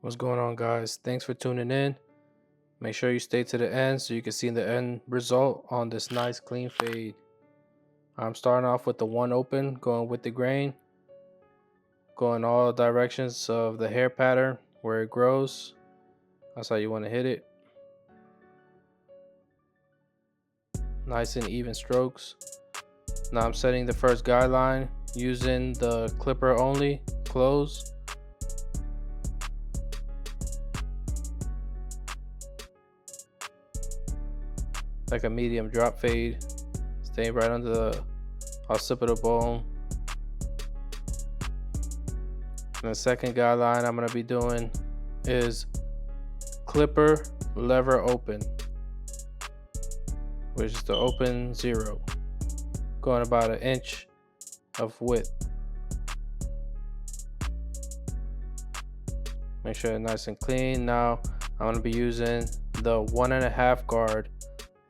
What's going on, guys? Thanks for tuning in. Make sure you stay to the end so you can see the end result on this nice clean fade. I'm starting off with the one open, going with the grain, going all directions of the hair pattern where it grows. That's how you want to hit it. Nice and even strokes. Now I'm setting the first guideline using the clipper only close. Like a medium drop fade, staying right under the occipital bone. And the second guideline I'm going to be doing is clipper lever open, which is the open 0, going about 1 inch of width. Make sure it's nice and clean. Now I'm going to be using the 1.5 guard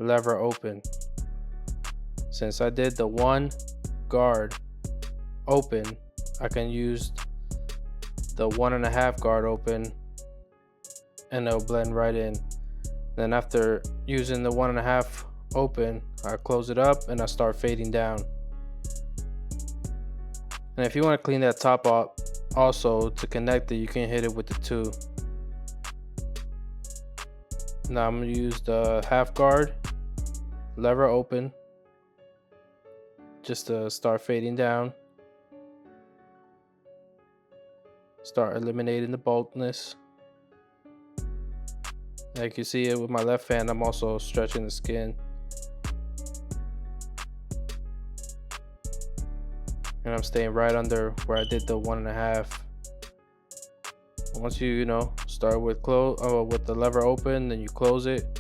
lever open. Since I did the 1 guard open, I can use the 1.5 guard open and it'll blend right in. Then after using the 1.5 open, I close it up and I start fading down. And if you want to clean that top up also, to connect it, you can hit it with the 2. Now I'm going to use the half guard lever open just to start fading down, start eliminating the bulkiness. Like you see it with my left hand, I'm also stretching the skin. And I'm staying right under where I did the 1.5. Once you start with with the lever open, then you close it.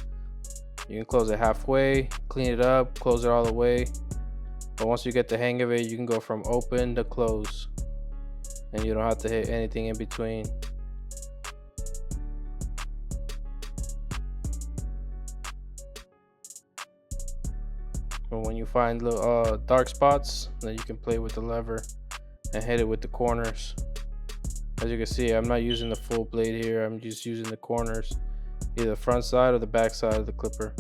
You can close it halfway, clean it up, close it all the way. But once you get the hang of it, you can go from open to close, and you don't have to hit anything in between. And when you find little dark spots, then you can play with the lever and hit it with the corners. As you can see, I'm not using the full blade here. I'm just using the corners, either the front side or the back side of the clipper.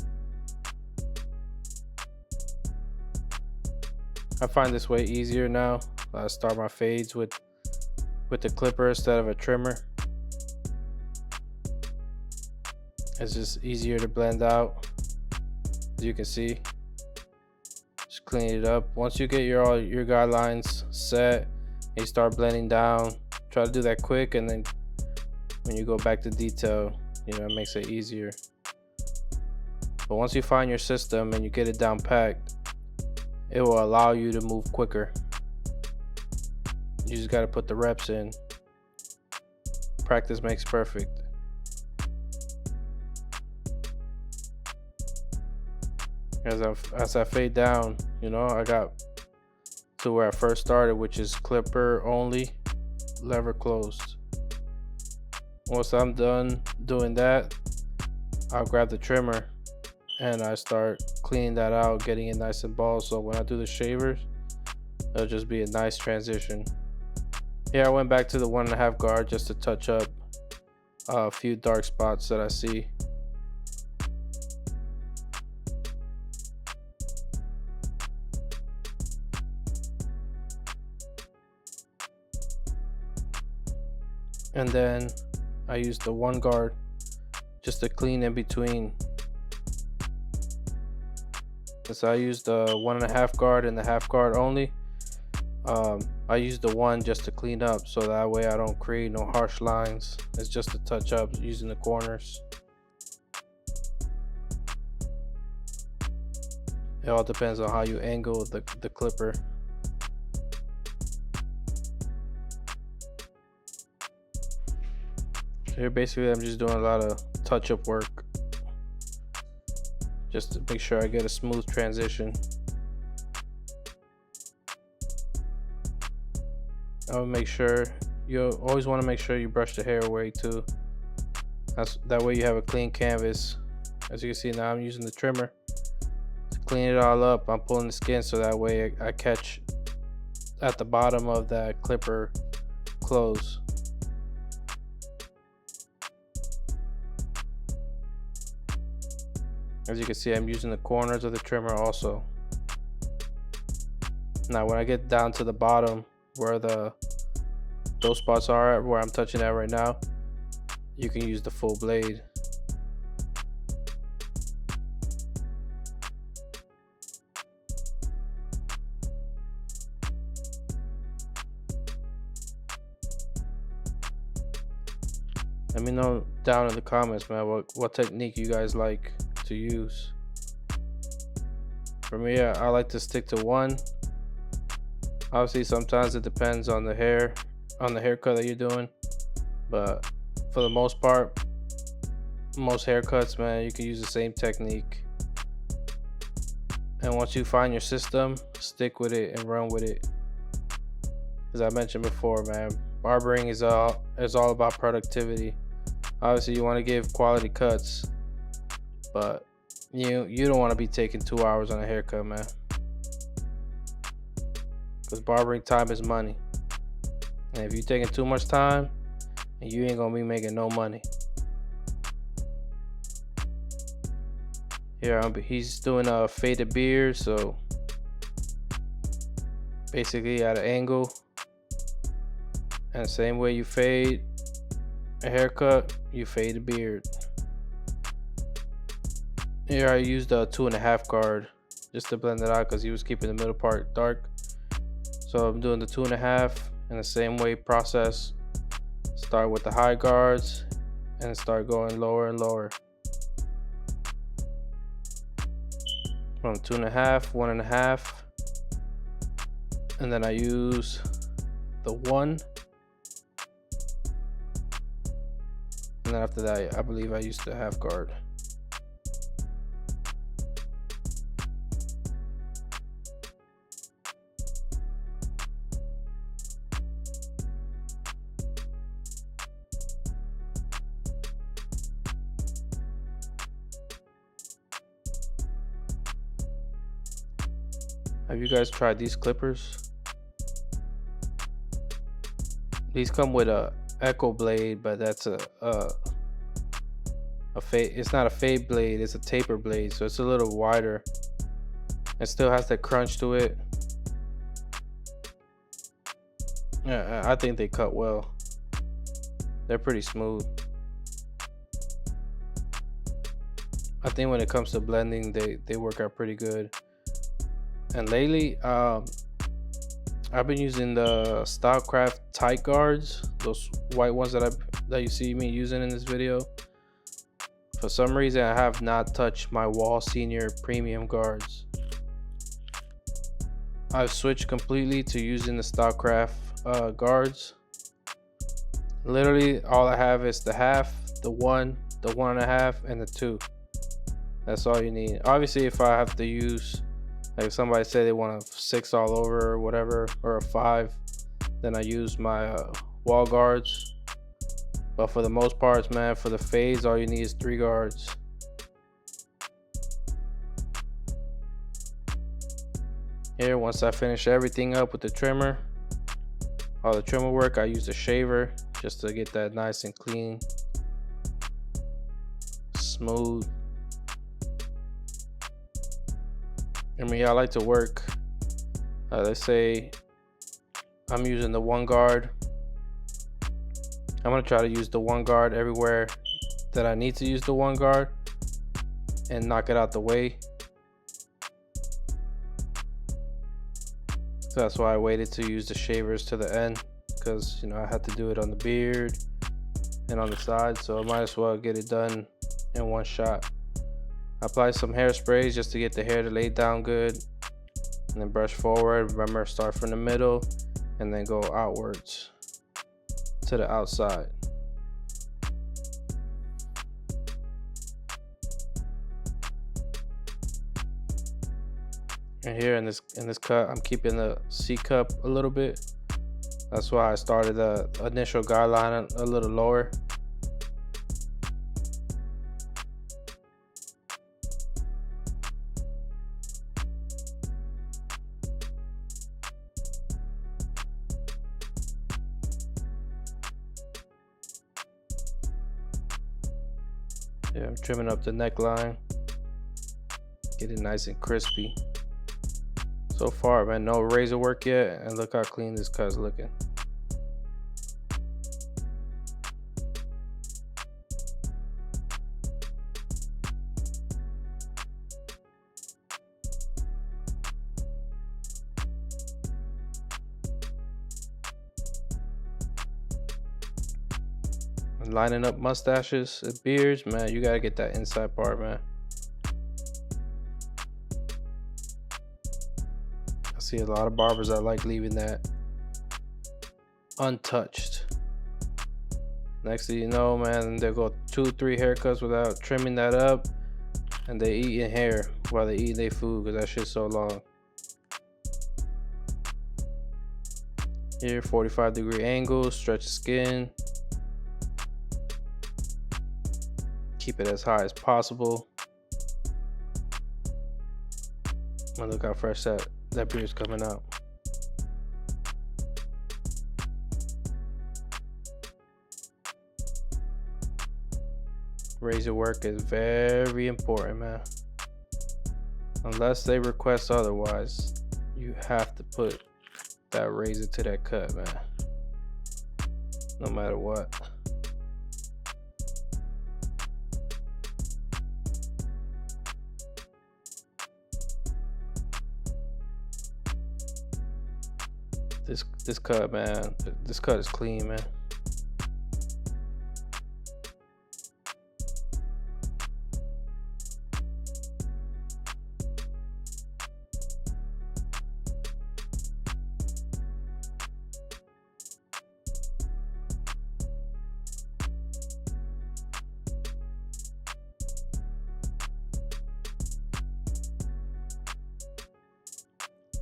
I find this way easier now. I start my fades with the clipper instead of a trimmer. It's just easier to blend out, as you can see. Just clean it up. Once you get all your guidelines set, you start blending down. Try to do that quick, and then when you go back to detail, it makes it easier. But once you find your system and you get it down packed, it will allow you to move quicker. You just got to put the reps in. Practice makes perfect. As I fade down, I got to where I first started, which is clipper only, lever closed. Once I'm done doing that, I'll grab the trimmer and I start cleaning that out, getting it nice and bald, so when I do the shavers, it'll just be a nice transition. Here I went back to the 1.5 guard just to touch up a few dark spots that I see. And then I use the 1 guard just to clean in between. So I use the 1.5 guard and the half guard only. I use the 1 just to clean up, so that way I don't create no harsh lines. It's just to touch up using the corners. It all depends on how you angle the clipper. So here basically I'm just doing a lot of touch-up work just to make sure I get a smooth transition. I'll make sure you always want to make sure you brush the hair away too. That way you have a clean canvas. As you can see now, I'm using the trimmer to clean it all up. I'm pulling the skin so that way I catch at the bottom of that clipper close. As you can see, I'm using the corners of the trimmer also. Now when I get down to the bottom where those spots are, where I'm touching at right now, you can use the full blade. Let me know down in the comments, man, what technique you guys like to use. For me, I like to stick to one. Obviously, sometimes it depends on the haircut that you're doing, but for the most part, most haircuts, man, you can use the same technique. And once you find your system, stick with it and run with it. As I mentioned before, man, barbering is all about productivity. Obviously, you want to give quality cuts, but you don't want to be taking 2 hours on a haircut, man. Because barbering time is money. And if you're taking too much time, you ain't gonna be making no money. Here he's doing a faded beard, so basically at an angle. And same way you fade a haircut, you fade a beard. Here I used a 2.5 guard just to blend it out because he was keeping the middle part dark. So I'm doing the 2.5 in the same way process. Start with the high guards and start going lower and lower. From 2.5, 1.5, and then I use the 1, and then after that I believe I used the half guard. Have you guys tried these clippers? These come with a Echo blade, but that's a fade. It's not a fade blade, it's a taper blade, so it's a little wider. It still has that crunch to it. Yeah, I think they cut well. They're pretty smooth. I think when it comes to blending, they work out pretty good. And lately, I've been using the Stylecraft tight guards, those white ones that you see me using in this video. For some reason, I have not touched my Wahl Senior Premium guards. I've switched completely to using the Stylecraft guards. Literally, all I have is the half, the 1, the 1.5, and the 2. That's all you need. Obviously, if I have to use, like if somebody said they want a 6 all over or whatever, or a 5, then I use my wall guards. But for the most parts, man, for the fades, all you need is 3 guards. Here, once I finish everything up with the trimmer, all the trimmer work, I use a shaver just to get that nice and clean, smooth. I mean, I like to work, let's say I'm using the 1 guard. I'm gonna try to use the 1 guard everywhere that I need to use the 1 guard and knock it out the way. So that's why I waited to use the shavers to the end, because I had to do it on the beard and on the side, so I might as well get it done in one shot. Apply some hairsprays just to get the hair to lay down good, and then brush forward. Remember, start from the middle and then go outwards to the outside. And here in this cut, I'm keeping the C cup a little bit. That's why I started the initial guideline a little lower. Yeah, I'm trimming up the neckline. Get it nice and crispy. So far, man, no razor work yet, and look how clean this cut's looking. And lining up mustaches and beards, man, you gotta get that inside part, man. I see a lot of barbers that like leaving that untouched. Next thing you know, man, they'll go 2-3 haircuts without trimming that up, and they eating hair while they eating their food because that shit's so long. Here, 45-degree angle, stretch the skin. Keep it as high as possible. And look how fresh that beard's coming out. Razor work is very important, man. Unless they request otherwise, you have to put that razor to that cut, man. No matter what. This cut, man. This cut is clean, man.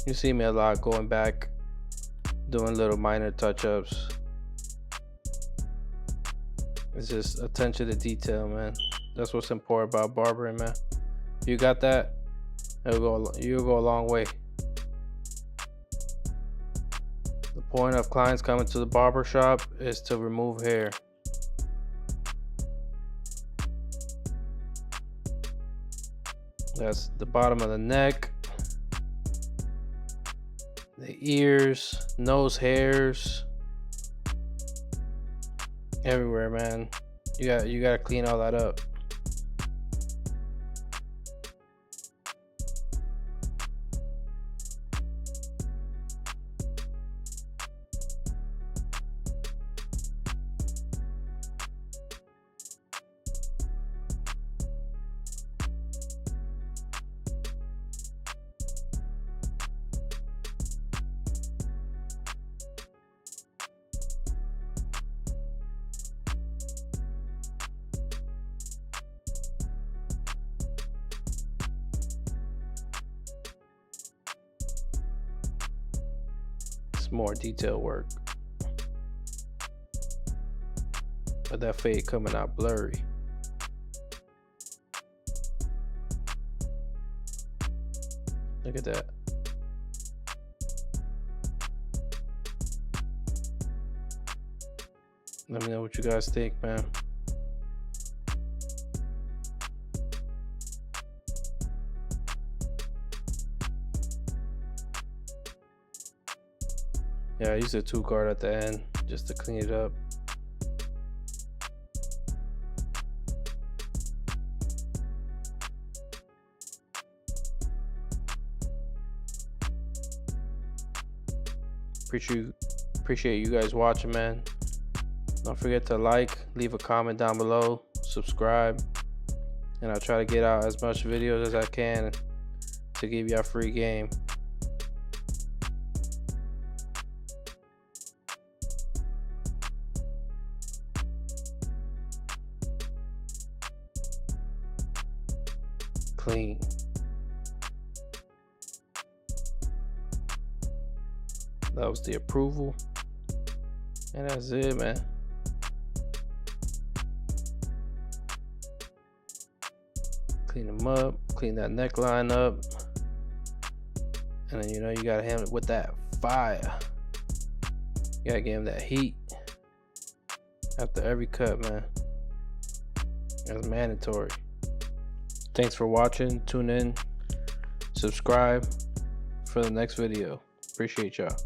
You see me a lot going back, doing little minor touch-ups. It's just attention to detail, man. That's what's important about barbering, man. If you got that, you'll go a long way. The point of clients coming to the barber shop is to remove hair. That's the bottom of the neck, the ears, nose hairs, everywhere, man. You gotta clean all that up. More detail work, but that fade coming out blurry. Look at that. Let me know what you guys think, man. Yeah, I used a 2-guard at the end just to clean it up. Appreciate you guys watching, man. Don't forget to like, leave a comment down below, subscribe, and I'll try to get out as much videos as I can to give you a free game. Clean. That was the approval, and that's it, man. Clean them up, clean that neckline up, and then you gotta handle it with that fire. You gotta give him that heat after every cut, man. That's mandatory. Thanks for watching. Tune in subscribe for the next video. Appreciate y'all.